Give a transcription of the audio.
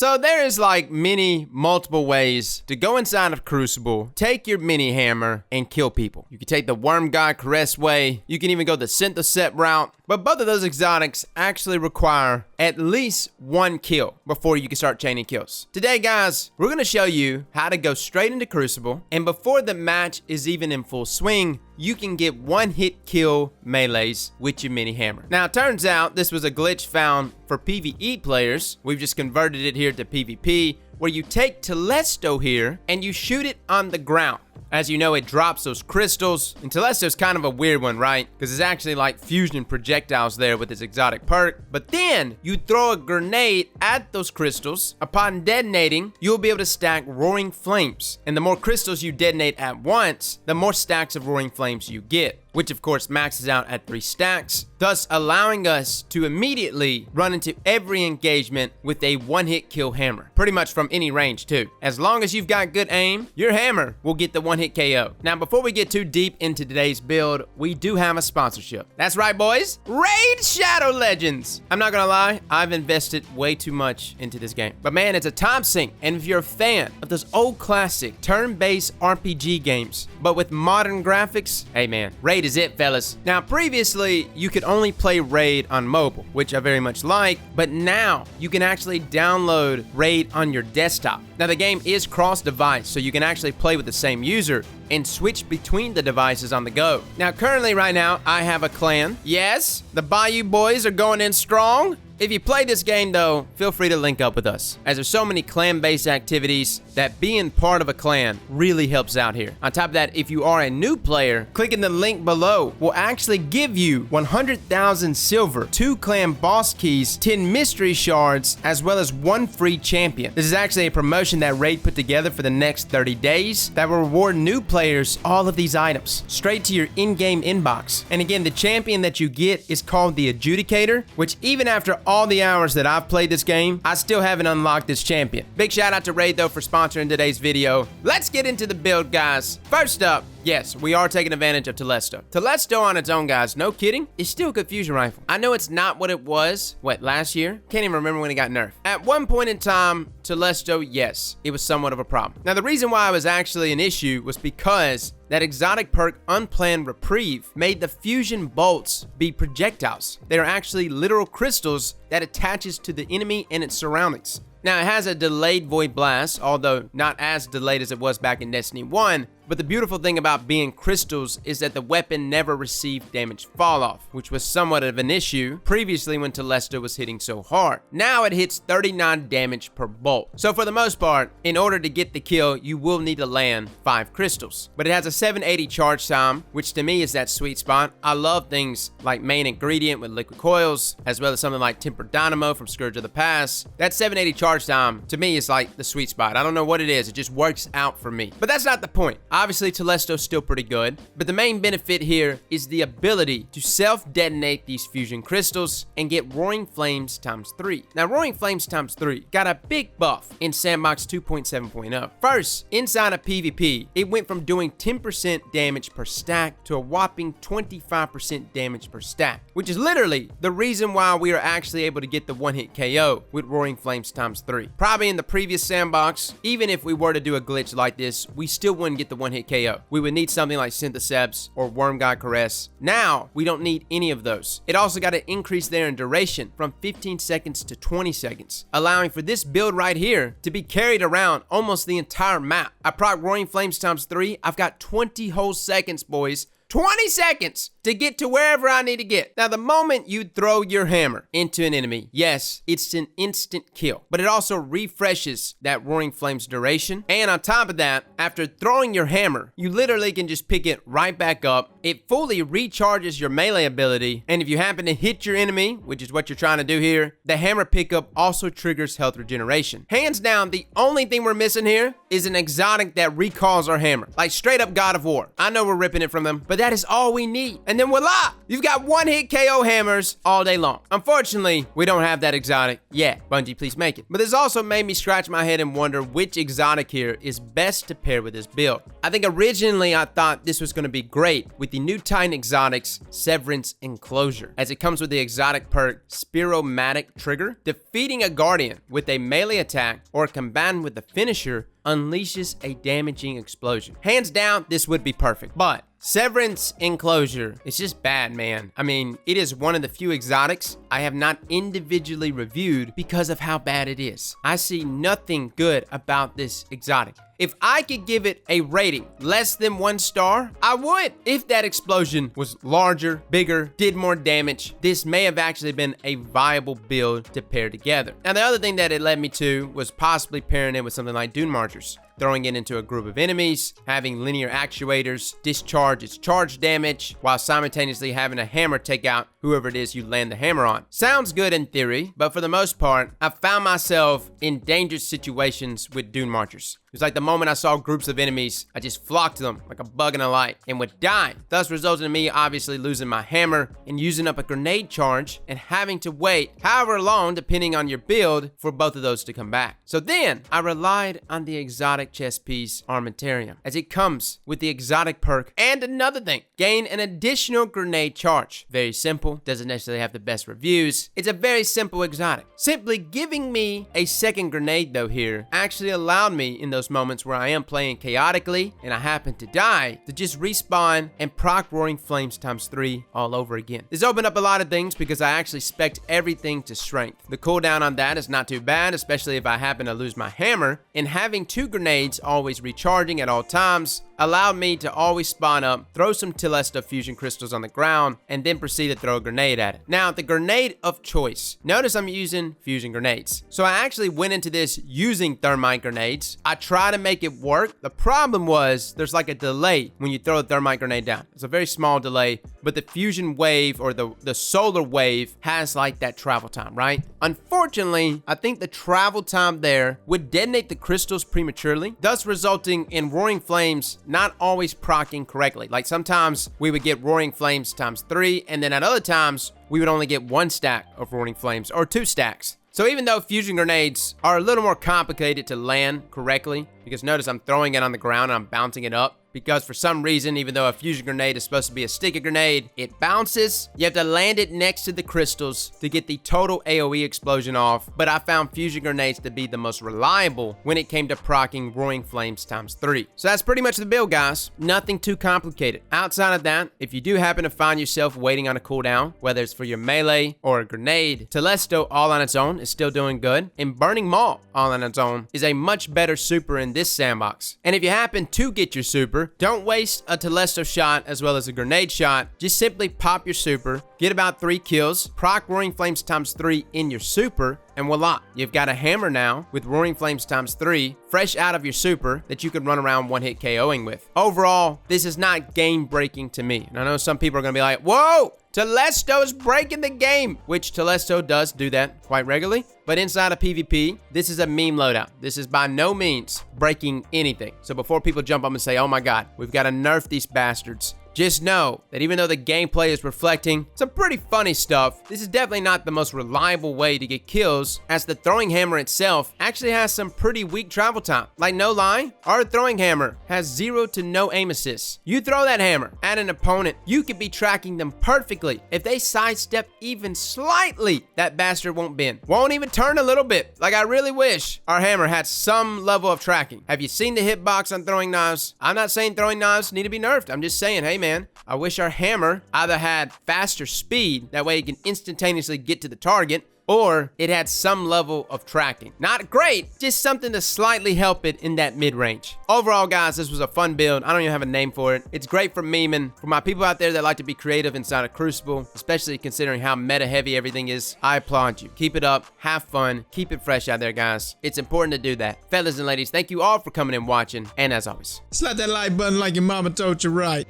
So there is like multiple ways to go inside of Crucible, take your mini hammer, and kill people. You can take the Worm God Caress way. You can even go the Syntheset route. But both of those exotics actually require at least one kill before you can start chaining kills. Today, guys, we're going to show you how to go straight into Crucible, and before the match is even in full swing, you can get one-hit kill melees with your mini hammer. Now, it turns out this was a glitch found for PvE players. We've just converted it here to PvP, where you take Telesto here and you shoot it on the ground. As you know, it drops those crystals, and Telesto's kind of a weird one, right? Because it's actually like fusion projectiles there with its exotic perk. But then you throw a grenade at those crystals. Upon detonating, you'll be able to stack Roaring Flames. And the more crystals you detonate at once, the more stacks of Roaring Flames you get, which of course maxes out at 3 stacks, thus allowing us to immediately run into every engagement with a one-hit kill hammer. Pretty much from any range too. As long as you've got good aim, your hammer will get the one-hit KO. Now, before we get too deep into today's build, we do have a sponsorship. That's right, boys. Raid Shadow Legends. I'm not gonna lie, I've invested way too much into this game. But man, it's a time sink. And if you're a fan of those old classic turn-based RPG games, but with modern graphics, hey man, Raid is it, fellas. Now, previously, you could only play Raid on mobile, which I very much like, but now you can actually download Raid on your desktop. Now, the game is cross-device, so you can actually play with the same user and switch between the devices on the go. Now, currently right now, I have a clan. Yes, the Bayou boys are going in strong. If you play this game though, feel free to link up with us, as there's so many clan-based activities that being part of a clan really helps out here. On top of that, if you are a new player, clicking the link below will actually give you 100,000 silver, 2 clan boss keys, 10 mystery shards, as well as 1 free champion. This is actually a promotion that Raid put together for the next 30 days that will reward new players all of these items straight to your in-game inbox. And again, the champion that you get is called the Adjudicator, which even after all the hours that I've played this game, I still haven't unlocked this champion. Big shout out to Raid though for sponsoring today's video. Let's get into the build, guys. First up, yes, we are taking advantage of Telesto. Telesto on its own, guys, no kidding, is still a confusion rifle. I know it's not what it was, last year? Can't even remember when it got nerfed. At one point in time, Telesto, yes, it was somewhat of a problem. Now, the reason why it was actually an issue was because that exotic perk Unplanned Reprieve made the fusion bolts be projectiles. They are actually literal crystals that attaches to the enemy and its surroundings. Now, it has a delayed Void Blast, although not as delayed as it was back in Destiny 1, but the beautiful thing about being crystals is that the weapon never received damage fall off, which was somewhat of an issue previously when Telesto was hitting so hard. Now it hits 39 damage per bolt. So for the most part, in order to get the kill, you will need to land 5 crystals. But it has a 780 charge time, which to me is that sweet spot. I love things like Main Ingredient with Liquid Coils, as well as something like Tempered Dynamo from Scourge of the Past. That 780 charge time, to me, is like the sweet spot. I don't know what it is. It just works out for me. But that's not the point. Obviously, Telesto's still pretty good, but the main benefit here is the ability to self-detonate these fusion crystals and get Roaring Flames ×3. Now, Roaring Flames ×3 got a big buff in Sandbox 2.7.0. First, inside of PvP, it went from doing 10% damage per stack to a whopping 25% damage per stack, which is literally the reason why we are actually able to get the one-hit KO with Roaring Flames ×3. Probably in the previous Sandbox, even if we were to do a glitch like this, we still wouldn't get the one-hit KO. We would need something like Syntheseps or Worm God Caress. Now, we don't need any of those. It also got an increase there in duration from 15 seconds to 20 seconds, allowing for this build right here to be carried around almost the entire map. I proc Roaring Flames ×3. I've got 20 whole seconds, boys. 20 seconds to get to wherever I need to get. Now, the moment you throw your hammer into an enemy, yes, it's an instant kill, but it also refreshes that Roaring Flames duration. And on top of that, after throwing your hammer, you literally can just pick it right back up. It fully recharges your melee ability. And if you happen to hit your enemy, which is what you're trying to do here, the hammer pickup also triggers health regeneration. Hands down, the only thing we're missing here is an exotic that recalls our hammer, like straight up God of War. I know we're ripping it from them, but that is all we need. and then voila! You've got one-hit KO hammers all day long. Unfortunately, we don't have that exotic yet. Bungie, please make it. But this also made me scratch my head and wonder which exotic here is best to pair with this build. I think originally I thought this was going to be great with the new Titan exotics, Severance Enclosure, as it comes with the exotic perk Spiromatic Trigger. Defeating a Guardian with a melee attack or combined with the finisher unleashes a damaging explosion. Hands down, this would be perfect, but Severance Enclosure is just bad, man. I mean, it is one of the few exotics I have not individually reviewed because of how bad it is. I see nothing good about this exotic. If I could give it a rating less than 1 star, I would. If that explosion was larger, bigger, did more damage, this may have actually been a viable build to pair together. Now, the other thing that it led me to was possibly pairing it with something like Dune Marchers, throwing it into a group of enemies, having linear actuators discharge its charge damage, while simultaneously having a hammer take out whoever it is you land the hammer on. Sounds good in theory, but for the most part, I found myself in dangerous situations with Dune Marchers. It was like the moment I saw groups of enemies, I just flocked to them like a bug in a light and would die, thus resulting in me obviously losing my hammer and using up a grenade charge and having to wait however long, depending on your build, for both of those to come back. So then I relied on the exotic chest piece Armentarium, as it comes with the exotic perk and another thing, gain an additional grenade charge. Very simple, doesn't necessarily have the best reviews. It's a very simple exotic. Simply giving me a second grenade though here actually allowed me in those moments where I am playing chaotically and I happen to die to just respawn and proc Roaring Flames ×3 all over again. This opened up a lot of things because I actually spec'd everything to strength. The cooldown on that is not too bad, especially if I happen to lose my hammer, and having 2 grenades always recharging at all times allowed me to always spawn up, throw some Telesto fusion crystals on the ground, and then proceed to throw a grenade at it. Now, the grenade of choice. Notice I'm using fusion grenades. So I actually went into this using thermite grenades. I tried to make it work. The problem was there's like a delay when you throw a thermite grenade down. It's a very small delay, but the fusion wave or the solar wave has like that travel time, right? Unfortunately, I think the travel time there would detonate the crystals prematurely, thus resulting in Roaring Flames not always proccing correctly. Like sometimes we would get Roaring Flames ×3, and then at other times we would only get 1 stack of Roaring Flames or 2 stacks. So even though fusion grenades are a little more complicated to land correctly, because notice I'm throwing it on the ground and I'm bouncing it up, because for some reason, even though a fusion grenade is supposed to be a sticky grenade, it bounces. You have to land it next to the crystals to get the total AoE explosion off, but I found fusion grenades to be the most reliable when it came to proccing Roaring Flames ×3. So that's pretty much the build, guys. Nothing too complicated. Outside of that, if you do happen to find yourself waiting on a cooldown, whether it's for your melee or a grenade, Telesto all on its own is still doing good, and Burning Maul all on its own is a much better super in this sandbox. And if you happen to get your super, don't waste a Telesto shot as well as a grenade shot. Just simply pop your super, get about 3 kills, proc Roaring Flames ×3 in your super, and voila, you've got a hammer now with Roaring Flames ×3 fresh out of your super that you can run around one-hit KOing with. Overall, this is not game-breaking to me. And I know some people are going to be like, whoa, Telesto's breaking the game, which Telesto does do that quite regularly. But inside of PvP, this is a meme loadout. This is by no means breaking anything. So before people jump up and say, oh my God, we've got to nerf these bastards, just know that even though the gameplay is reflecting some pretty funny stuff, this is definitely not the most reliable way to get kills, as the throwing hammer itself actually has some pretty weak travel time. Like, no lie, our throwing hammer has 0 to no aim assists. You throw that hammer at an opponent, you could be tracking them perfectly. If they sidestep even slightly, that bastard won't bend. Won't even turn a little bit. Like, I really wish our hammer had some level of tracking. Have you seen the hitbox on throwing knives? I'm not saying throwing knives need to be nerfed. I'm just saying, hey man, I wish our hammer either had faster speed, that way it can instantaneously get to the target, or it had some level of tracking. Not great, just something to slightly help it in that mid-range. Overall, guys, this was a fun build. I don't even have a name for it. It's great for memeing. For my people out there that like to be creative inside of Crucible, especially considering how meta-heavy everything is, I applaud you. Keep it up, have fun, keep it fresh out there, guys. It's important to do that. Fellas and ladies, thank you all for coming and watching, and as always, slap that like button like your mama told you right.